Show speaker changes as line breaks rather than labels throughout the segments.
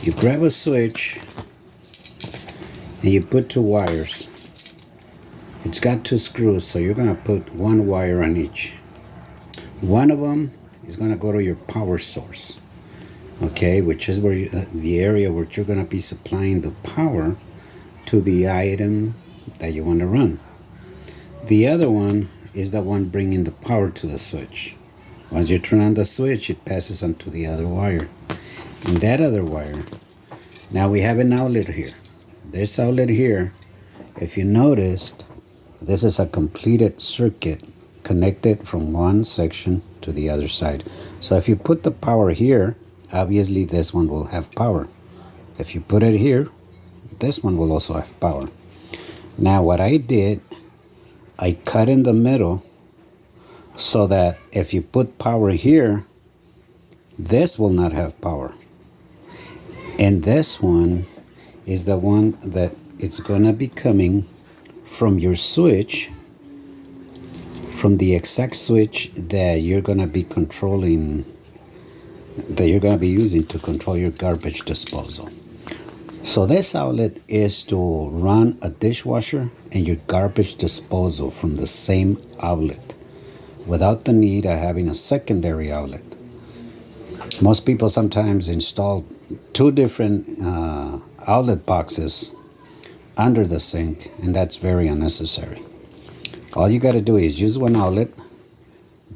You grab a switch and you put two wires. It's got two screws, so you're going to put one wire on each. One of them is going to go to your power source, okay, which is where the area where you're going to be supplying the power to the item that you want to run. The other one is the one bringing the power to the switch. Once you turn on the switch, it passes on to the other wire. And that other wire, now we have an outlet here. This outlet here, if you noticed, this is a completed circuit connected from one section to the other side. So if you put the power here, obviously this one will have power. If you put it here, this one will also have power. Now what I did, I cut in the middle so that if you put power here, this will not have power. And this one is the one that it's gonna be coming from your switch, from the exact switch that you're gonna be controlling, that you're gonna be using to control your garbage disposal. So this outlet is to run a dishwasher and your garbage disposal from the same outlet without the need of having a secondary outlet. Most people sometimes install two different outlet boxes under the sink, and that's very unnecessary. All you got to do is use one outlet,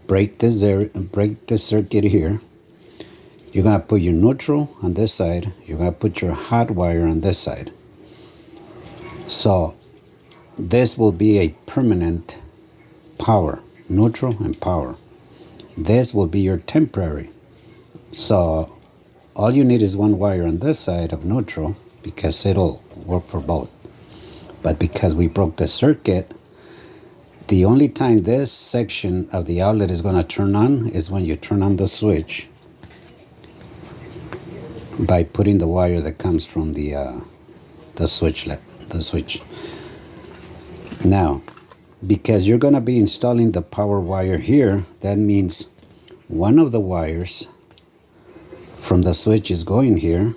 break this circuit here. You're going to put your neutral on this side. You're going to put your hot wire on this side. So this will be a permanent power, neutral and power. This will be your temporary. So all you need is one wire on this side of neutral because it'll work for both. But because we broke the circuit, the only time this section of the outlet is going to turn on is when you turn on the switch by putting the wire that comes from the switch. Now, because you're going to be installing the power wire here, that means one of the wires from the switch is going here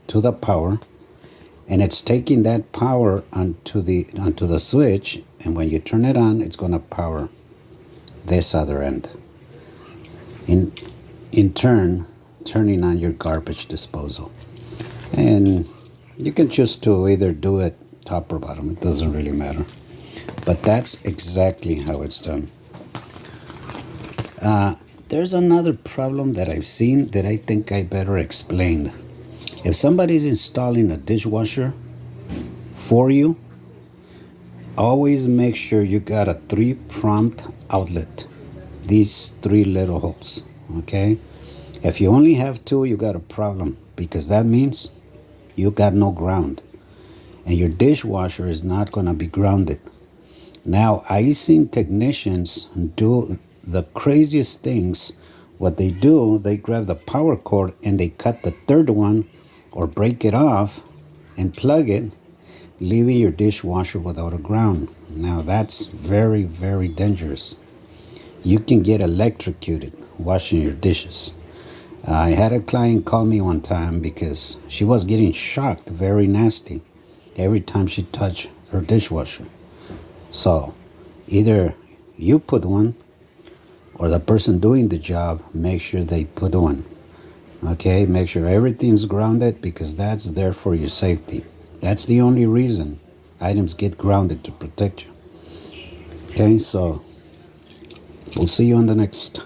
to the power, and it's taking that power onto the switch, and when you turn it on, it's going to power this other end. In turn, turning on your garbage disposal. And you can choose to either do it top or bottom. It doesn't really matter. But that's exactly how it's done. There's another problem that I've seen that I think I better explain. If somebody's installing a dishwasher for you, always make sure you got a 3-pronged outlet. These 3 little holes, okay? If you only have 2, you got a problem, because that means you got no ground. And your dishwasher is not going to be grounded. Now, I've seen technicians do the craziest things. What they do, they grab the power cord and they cut the third one or break it off and plug it, leaving your dishwasher without a ground. Now, that's very, very dangerous. You can get electrocuted washing your dishes. I had a client call me one time because she was getting shocked, very nasty, every time she touched her dishwasher. So either you put one or the person doing the job, make sure they put one. Okay, make sure everything's grounded, because that's there for your safety. That's the only reason items get grounded, to protect you. Okay, so we'll see you on the next